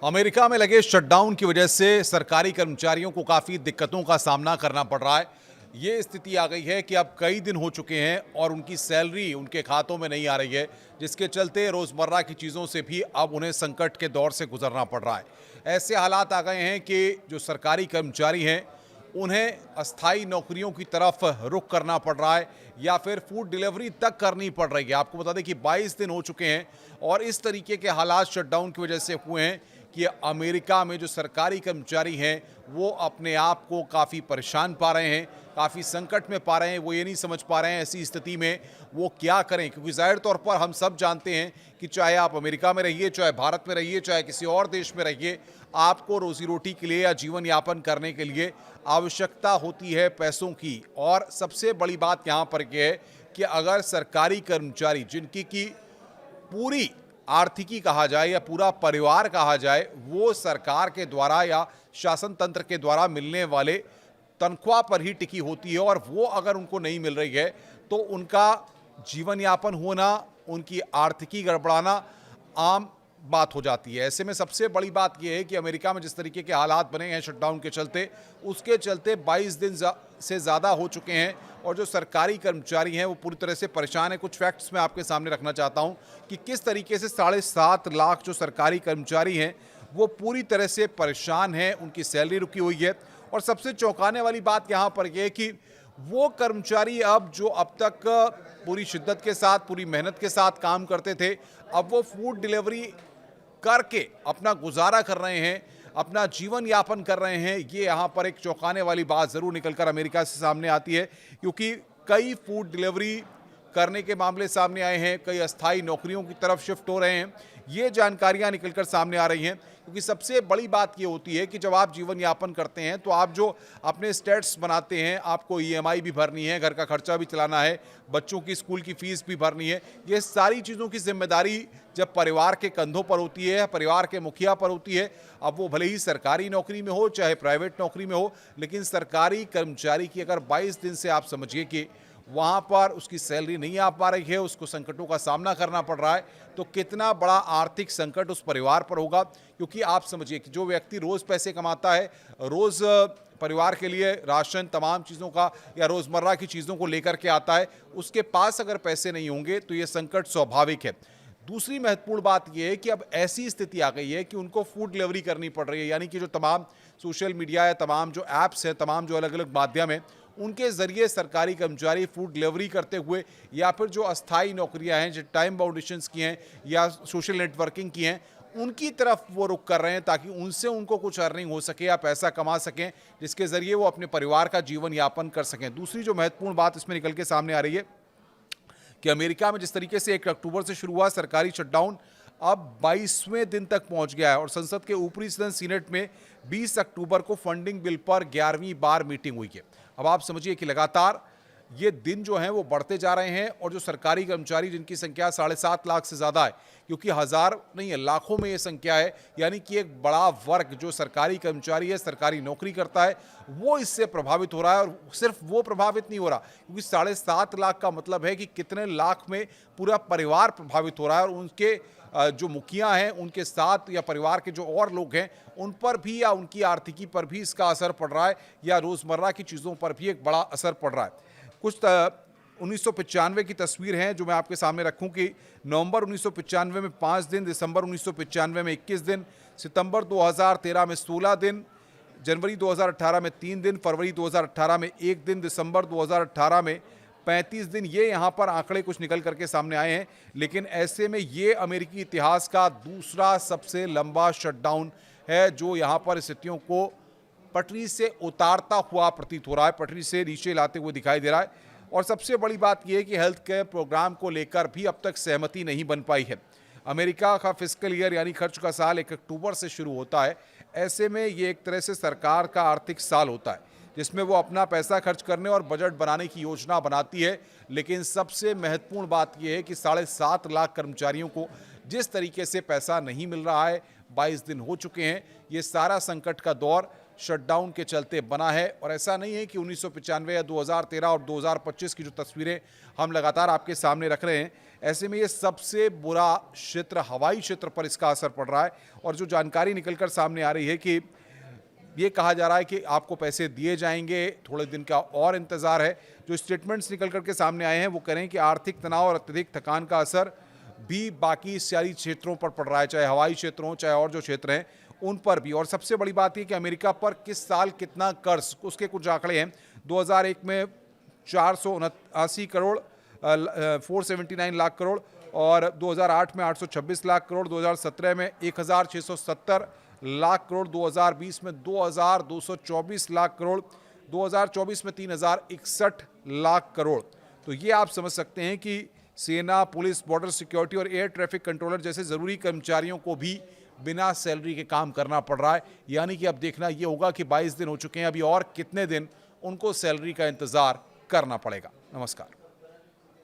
America में लगे shutdown की वजह से सरकारी कर्मचारियों को काफ़ी दिक्कतों का सामना करना पड़ रहा है। ये स्थिति आ गई है कि अब कई दिन हो चुके हैं और उनकी सैलरी उनके खातों में नहीं आ रही है, जिसके चलते रोज़मर्रा की चीज़ों से भी अब उन्हें संकट के दौर से गुजरना पड़ रहा है। ऐसे हालात आ गए हैं कि जो सरकारी कर्मचारी हैं, उन्हें अस्थायी नौकरियों की तरफ रुख करना पड़ रहा है या फिर फूड डिलीवरी तक करनी पड़ रही है। आपको बता दें कि 22 दिन हो चुके हैं और इस तरीके के हालात शटडाउन की वजह से हुए हैं कि अमेरिका में जो सरकारी कर्मचारी हैं वो अपने आप को काफ़ी परेशान पा रहे हैं, काफ़ी संकट में पा रहे हैं। वो ये नहीं समझ पा रहे हैं ऐसी स्थिति में वो क्या करें, क्योंकि ज़ाहिर तौर पर हम सब जानते हैं कि चाहे आप अमेरिका में रहिए, चाहे भारत में रहिए, चाहे किसी और देश में रहिए, आपको रोजी रोटी के लिए या जीवन यापन करने के लिए आवश्यकता होती है पैसों की। और सबसे बड़ी बात यहाँ पर यह है कि अगर सरकारी कर्मचारी जिनकी की पूरी आर्थिकी कहा जाए या पूरा परिवार कहा जाए, वो सरकार के द्वारा या शासन तंत्र के द्वारा मिलने वाले तनख्वाह पर ही टिकी होती है और वो अगर उनको नहीं मिल रही है तो उनका जीवन यापन होना, उनकी आर्थिकी गड़बड़ाना आम बात हो जाती है। ऐसे में सबसे बड़ी बात यह है कि अमेरिका में जिस तरीके के हालात बने हैं शटडाउन के चलते, उसके चलते 22 दिन से ज़्यादा हो चुके हैं और जो सरकारी कर्मचारी हैं वो पूरी तरह से परेशान हैं। कुछ फैक्ट्स मैं आपके सामने रखना चाहता हूं कि किस तरीके से 7.5 लाख जो सरकारी कर्मचारी हैं वो पूरी तरह से परेशान हैं, उनकी सैलरी रुकी हुई है। और सबसे चौंकाने वाली बात यहाँ पर यह है कि वो कर्मचारी अब जो अब तक पूरी शिद्दत के साथ, पूरी मेहनत के साथ काम करते थे, अब वो फूड डिलीवरी करके अपना गुजारा कर रहे हैं, अपना जीवन यापन कर रहे हैं। ये यहाँ पर एक चौंकाने वाली बात ज़रूर निकलकर अमेरिका से सामने आती है, क्योंकि कई फूड डिलीवरी करने के मामले सामने आए हैं, कई अस्थायी नौकरियों की तरफ शिफ्ट हो रहे हैं। ये जानकारियाँ निकलकर सामने आ रही हैं, क्योंकि सबसे बड़ी बात ये होती है कि जब आप जीवन यापन करते हैं तो आप जो अपने स्टेट्स बनाते हैं, आपको ईएमआई भी भरनी है, घर का खर्चा भी चलाना है, बच्चों की स्कूल की फीस भी भरनी है। ये सारी चीज़ों की जिम्मेदारी जब परिवार के कंधों पर होती है, परिवार के मुखिया पर होती है, अब वो भले ही सरकारी नौकरी में हो चाहे प्राइवेट नौकरी में हो, लेकिन सरकारी कर्मचारी की अगर 22 दिन से आप समझिए कि वहाँ पर उसकी सैलरी नहीं आ पा रही है, उसको संकटों का सामना करना पड़ रहा है, तो कितना बड़ा आर्थिक संकट उस परिवार पर होगा। क्योंकि आप समझिए कि जो व्यक्ति रोज़ पैसे कमाता है, रोज़ परिवार के लिए राशन तमाम चीज़ों का या रोज़मर्रा की चीज़ों को लेकर के आता है, उसके पास अगर पैसे नहीं होंगे तो ये संकट स्वाभाविक है। दूसरी महत्वपूर्ण बात यह है कि अब ऐसी स्थिति आ गई है कि उनको फूड डिलीवरी करनी पड़ रही है, यानी कि जो तमाम सोशल मीडिया है, तमाम जो ऐप्स हैं, तमाम जो अलग अलग माध्यम हैं, उनके ज़रिए सरकारी कर्मचारी फूड डिलीवरी करते हुए या फिर जो अस्थायी नौकरियां हैं, जो टाइम बाउंडेशंस की हैं या सोशल नेटवर्किंग की हैं, उनकी तरफ वो रुख कर रहे हैं ताकि उनसे उनको कुछ अर्निंग हो सके या पैसा कमा सकें, जिसके ज़रिए वो अपने परिवार का जीवन यापन कर सकें। दूसरी जो महत्वपूर्ण बात इसमें निकल के सामने आ रही है कि अमेरिका में जिस तरीके से 1 अक्टूबर से शुरू हुआ सरकारी शटडाउन, अब 22वें दिन तक पहुंच गया है और संसद के ऊपरी सदन सीनेट में 20 अक्टूबर को फंडिंग बिल पर 11वीं बार मीटिंग हुई है। अब आप समझिए कि लगातार ये दिन जो हैं वो बढ़ते जा रहे हैं और जो सरकारी कर्मचारी जिनकी संख्या 7.5 लाख से ज़्यादा है, क्योंकि हज़ार नहीं है, लाखों में ये संख्या है, यानी कि एक बड़ा वर्ग जो सरकारी कर्मचारी है, सरकारी नौकरी करता है, वो इससे प्रभावित हो रहा है। और सिर्फ वो प्रभावित नहीं हो रहा, क्योंकि 7.5 लाख का मतलब है कि कितने लाख में पूरा परिवार प्रभावित हो रहा है और उनके जो मुखिया हैं, उनके साथ या परिवार के जो और लोग हैं, उन पर भी या उनकी आर्थिकी पर भी इसका असर पड़ रहा है या रोज़मर्रा की चीज़ों पर भी एक बड़ा असर पड़ रहा है। कुछ 1995 की तस्वीर है जो मैं आपके सामने रखूं कि नवंबर 1995 में 5 दिन, दिसंबर 1995 में 21 दिन, सितंबर 2013 में 16 दिन, जनवरी 2018 में 3 दिन, फरवरी 2018 में 1 दिन, दिसंबर 2018 में 35 दिन। ये यहाँ पर आंकड़े कुछ निकल करके सामने आए हैं, लेकिन ऐसे में ये अमेरिकी इतिहास का दूसरा सबसे लंबा शटडाउन है जो यहाँ पर स्थितियों को पटरी से उतारता हुआ प्रतीत हो रहा है, पटरी से नीचे लाते हुए दिखाई दे रहा है। और सबसे बड़ी बात यह है कि हेल्थ केयर प्रोग्राम को लेकर भी अब तक सहमति नहीं बन पाई है। अमेरिका का फिस्कल ईयर यानी खर्च का साल 1 अक्टूबर से शुरू होता है। ऐसे में ये एक तरह से सरकार का आर्थिक साल होता है जिसमें वो अपना पैसा खर्च करने और बजट बनाने की योजना बनाती है। लेकिन सबसे महत्वपूर्ण बात यह है कि 7.5 लाख कर्मचारियों को जिस तरीके से पैसा नहीं मिल रहा है, 22 दिन हो चुके हैं, ये सारा संकट का दौर शटडाउन के चलते बना है। और ऐसा नहीं है कि 1995 या 2013 और 2025 की जो तस्वीरें हम लगातार आपके सामने रख रहे हैं, ऐसे में ये सबसे बुरा क्षेत्र हवाई क्षेत्र पर इसका असर पड़ रहा है। और जो जानकारी निकलकर सामने आ रही है कि ये कहा जा रहा है कि आपको पैसे दिए जाएंगे, थोड़े दिन का और इंतजार है। जो स्टेटमेंट्स निकल करके सामने आए हैं वो कह रहे हैं कि आर्थिक तनाव और अत्यधिक थकान का असर भी बाकी सारी क्षेत्रों पर पड़ रहा है, चाहे हवाई क्षेत्र हो, चाहे और जो क्षेत्र हैं उन पर भी। और सबसे बड़ी बात यह कि अमेरिका पर किस साल कितना कर्ज, उसके कुछ आंकड़े हैं। 2001 में 479 करोड़ 479 लाख करोड़, और 2008 में 826 लाख करोड़, 2017 में 1670 लाख करोड़, 2020 में 2224 लाख करोड़, 2024 में 3061 लाख करोड़। तो ये आप समझ सकते हैं कि सेना, पुलिस, बॉर्डर सिक्योरिटी और एयर ट्रैफिक कंट्रोलर जैसे ज़रूरी कर्मचारियों को भी बिना सैलरी के काम करना पड़ रहा है। यानी कि अब देखना ये होगा कि 22 दिन हो चुके हैं, अभी और कितने दिन उनको सैलरी का इंतज़ार करना पड़ेगा। नमस्कार।